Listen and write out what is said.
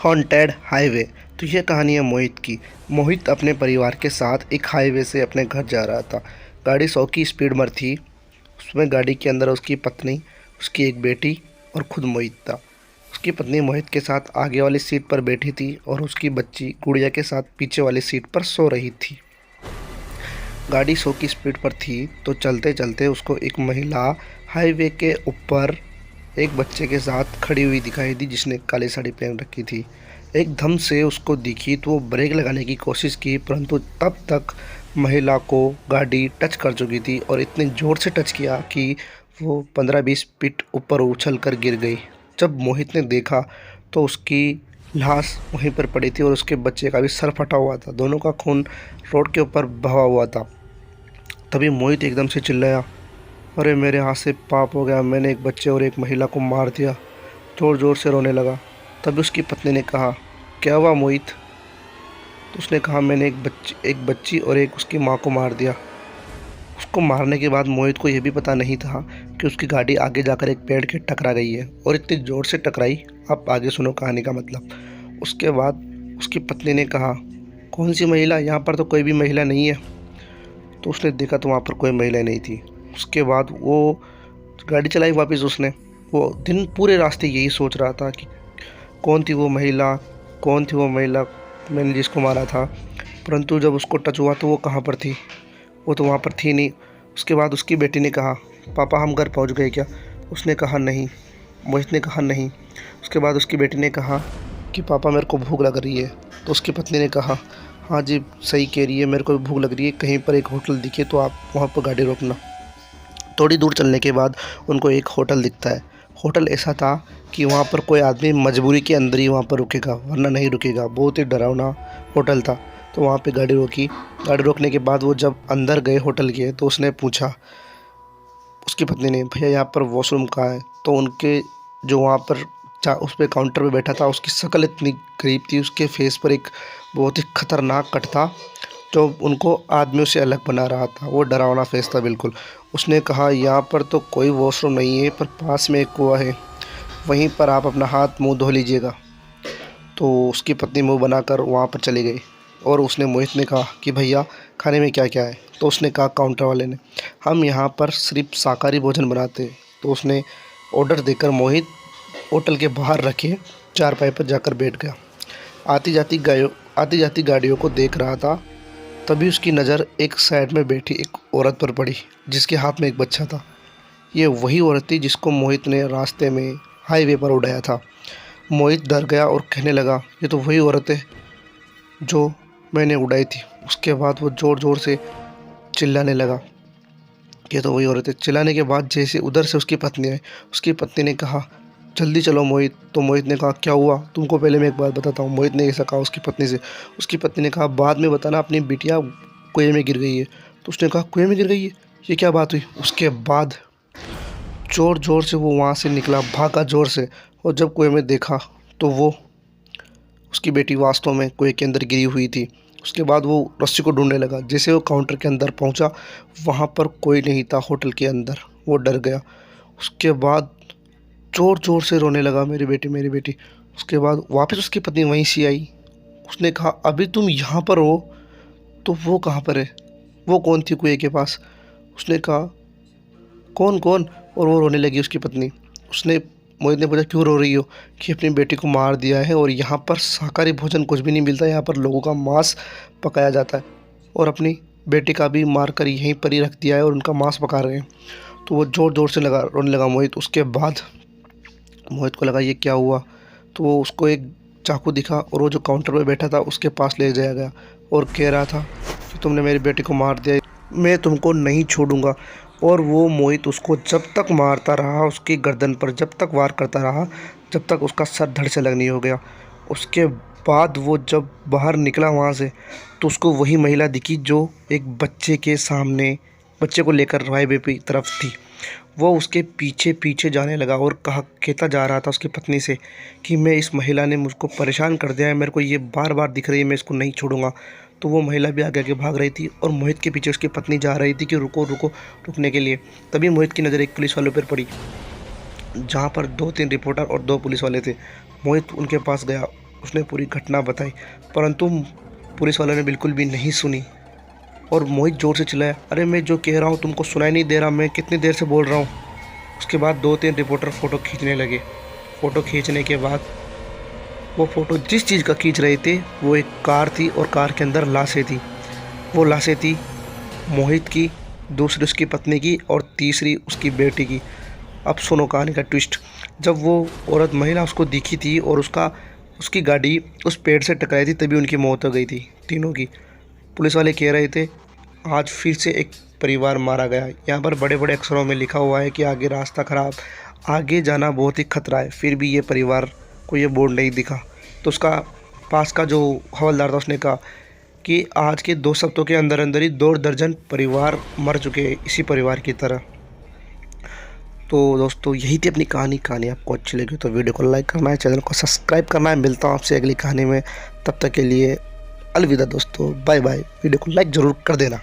Haunted highway. तो ये कहानी है मोहित की। मोहित अपने परिवार के साथ एक हाईवे से अपने घर जा रहा था। गाड़ी 100 की स्पीड में थी। उसमें गाड़ी के अंदर उसकी पत्नी, उसकी एक बेटी और खुद मोहित था। उसकी पत्नी मोहित के साथ आगे वाली सीट पर बैठी थी और उसकी बच्ची गुड़िया के साथ पीछे वाली सीट पर सो रही थी। गाड़ी 100 की स्पीड पर थी तो चलते चलते उसको एक महिला हाईवे के ऊपर एक बच्चे के साथ खड़ी हुई दिखाई दी, जिसने काली साड़ी पहन रखी थी। एकदम से उसको दिखी तो वो ब्रेक लगाने की कोशिश की, परंतु तब तक महिला को गाड़ी टच कर चुकी थी और इतने ज़ोर से टच किया कि वो 15-20 फीट ऊपर उछल कर गिर गई। जब मोहित ने देखा तो उसकी लाश वहीं पर पड़ी थी और उसके बच्चे का भी सर फटा हुआ था। दोनों का खून रोड के ऊपर बहा हुआ था। तभी मोहित एकदम से चिल्लाया, अरे मेरे हाथ से पाप हो गया, मैंने एक बच्चे और एक महिला को मार दिया। ज़ोर ज़ोर से रोने लगा। तभी उसकी पत्नी ने कहा, क्या हुआ मोहित? तो उसने कहा, मैंने एक बच्ची और एक उसकी माँ को मार दिया। उसको मारने के बाद मोहित को यह भी पता नहीं था कि उसकी गाड़ी आगे जाकर एक पेड़ के टकरा गई है, और इतनी ज़ोर से टकराई। आप आगे सुनो कहानी का मतलब। उसके बाद उसकी पत्नी ने कहा, कौन सी महिला? यहाँ पर तो कोई भी महिला नहीं है। तो उसने देखा तो वहाँ पर कोई महिला नहीं थी। उसके बाद वो गाड़ी चलाई वापस उसने। वो दिन पूरे रास्ते यही सोच रहा था कि कौन थी वो महिला, कौन थी वो महिला मैंने जिसको मारा था। परंतु जब उसको टच हुआ तो वो कहाँ पर थी? वो तो वहाँ पर थी नहीं। उसके बाद उसकी बेटी ने कहा, पापा हम घर पहुँच गए क्या? उसने कहा नहीं। मोहित ने कहा नहीं। उसके बाद उसकी बेटी ने कहा कि पापा मेरे को भूख लग रही है। तो उसकी पत्नी ने कहा, हाँ जी सही कह रही है, मेरे को भी भूख लग रही है, कहीं पर एक होटल दिखे तो आप वहाँ पर गाड़ी रोकना। थोड़ी दूर चलने के बाद उनको एक होटल दिखता है। होटल ऐसा था कि वहाँ पर कोई आदमी मजबूरी के अंदर ही वहाँ पर रुकेगा, वरना नहीं रुकेगा। बहुत ही डरावना होटल था। तो वहाँ पे गाड़ी रोकी। गाड़ी रोकने के बाद वो जब अंदर गए होटल के तो उसने पूछा उसकी पत्नी ने, भैया यहाँ पर वॉशरूम कहाँ है? तो उनके जो वहाँ पर उस पर काउंटर पे बैठा था, उसकी शक्ल इतनी गरीब थी, उसके फेस पर एक बहुत ही खतरनाक कट था जो उनको आदमियों से अलग बना रहा था। वो डरावना फेस था बिल्कुल। उसने कहा, यहाँ पर तो कोई वॉशरूम नहीं है, पर पास में एक कुआं है, वहीं पर आप अपना हाथ मुंह धो लीजिएगा। तो उसकी पत्नी मुंह बनाकर वहाँ पर चली गई। और उसने मोहित ने कहा कि भैया खाने में क्या क्या है? तो उसने कहा काउंटर वाले ने, हम यहाँ पर सिर्फ शाकाहारी भोजन बनाते हैं। तो उसने ऑर्डर देकर मोहित होटल के बाहर रखे चारपाई पर जाकर बैठ गया। आती जाती गाड़ियों को देख रहा था। तभी उसकी नज़र एक साइड में बैठी एक औरत पर पड़ी, जिसके हाथ में एक बच्चा था। ये वही औरत थी जिसको मोहित ने रास्ते में हाईवे पर उड़ाया था। मोहित डर गया और कहने लगा, ये तो वही औरत है जो मैंने उड़ाई थी। उसके बाद वो ज़ोर ज़ोर से चिल्लाने लगा, ये तो वही औरत है। चिल्लाने के बाद जैसे उधर से उसकी पत्नी आई, उसकी पत्नी ने कहा, जल्दी चलो मोहित। तो मोहित ने कहा, क्या हुआ? तुमको पहले मैं एक बात बताता हूँ। मोहित ने ऐसा कहा उसकी पत्नी से। उसकी पत्नी ने कहा, बाद में बताना, अपनी बिटिया कुएं में गिर गई है। तो उसने कहा, कुएं में गिर गई है? ये क्या बात हुई? उसके बाद ज़ोर ज़ोर से वो वहाँ से निकला, भागा ज़ोर से। और जब कुएं में देखा तो वो उसकी बेटी वास्तव में कुएं के अंदर गिरी हुई थी। उसके बाद वो रस्सी को ढूंढने लगा। जैसे वो काउंटर के अंदर पहुंचा, वहाँ पर कोई नहीं था होटल के अंदर। वो डर गया। उसके बाद ज़ोर ज़ोर से रोने लगा, मेरी बेटी मेरी बेटी। उसके बाद वापस उसकी पत्नी वहीं से आई। उसने कहा, अभी तुम यहाँ पर हो तो वो कहाँ पर है? वो कौन थी कुएं के पास? उसने कहा, कौन कौन? और वो रोने लगी उसकी पत्नी। उसने मोहित ने पूछा, क्यों रो रही हो? कि अपनी बेटी को मार दिया है और यहाँ पर शाकाहारी भोजन कुछ भी नहीं मिलता, यहाँ पर लोगों का मांस पकाया जाता है, और अपनी बेटी का भी मार कर यहीं पर ही रख दिया है और उनका मांस पका रहे हैं। तो वो ज़ोर ज़ोर से रोने लगा मोहित। उसके बाद मोहित को लगा ये क्या हुआ। तो वो उसको एक चाकू दिखा और वो जो काउंटर पर बैठा था उसके पास ले जाया गया और कह रहा था कि तुमने मेरी बेटी को मार दिया, मैं तुमको नहीं छोड़ूंगा। और वो मोहित उसको जब तक मारता रहा, उसकी गर्दन पर जब तक वार करता रहा, जब तक उसका सर धड़ से अलग नहीं हो गया। उसके बाद वो जब बाहर निकला वहाँ से तो उसको वही महिला दिखी जो एक बच्चे के सामने, बच्चे को लेकर हाईवे की तरफ थी। वो उसके पीछे पीछे जाने लगा और कहता जा रहा था उसकी पत्नी से कि मैं, इस महिला ने मुझको परेशान कर दिया है, मेरे को ये बार बार दिख रही है, मैं इसको नहीं छोड़ूंगा। तो वो महिला भी आगे आगे भाग रही थी और मोहित के पीछे उसकी पत्नी जा रही थी कि रुको रुको, रुकने के लिए। तभी मोहित की नज़र एक पुलिस वालों पर पड़ी, जहाँ पर 2-3 रिपोर्टर और 2 पुलिस वाले थे। मोहित उनके पास गया उसने पूरी घटना बताई, परंतु पुलिस वालों ने बिल्कुल भी नहीं सुनी और मोहित ज़ोर से चिल्लाया, अरे मैं जो कह रहा हूँ तुमको सुनाई नहीं दे रहा, मैं कितनी देर से बोल रहा हूँ। उसके बाद 2-3 रिपोर्टर फ़ोटो खींचने लगे। फ़ोटो खींचने के बाद वो फ़ोटो जिस चीज़ का खींच रहे थे वो एक कार थी और कार के अंदर लाशें थी। वो लाशें थी मोहित की, दूसरी उसकी पत्नी की और तीसरी उसकी बेटी की। अब सुनो कहानी का ट्विस्ट। जब वो औरत महिला उसको दिखी थी और उसकी गाड़ी उस पेड़ से टकराई थी, तभी उनकी मौत हो गई थी तीनों की। पुलिस वाले कह रहे थे आज फिर से एक परिवार मारा गया। यहाँ पर बड़े बड़े अक्षरों में लिखा हुआ है कि आगे रास्ता ख़राब, आगे जाना बहुत ही खतरा है। फिर भी ये परिवार को ये बोर्ड नहीं दिखा। तो उसका पास का जो हवलदार था उसने कहा कि आज के 2 हफ्तों के अंदर अंदर ही 2 दर्जन परिवार मर चुके हैं इसी परिवार की तरह। तो दोस्तों यही थी अपनी कहानी आपको अच्छी लगी तो वीडियो को लाइक करना है, चैनल को सब्सक्राइब करना है। मिलता हूँ आपसे अगली कहानी में, तब तक के लिए अलविदा दोस्तों, बाय बाय। वीडियो को लाइक ज़रूर कर देना।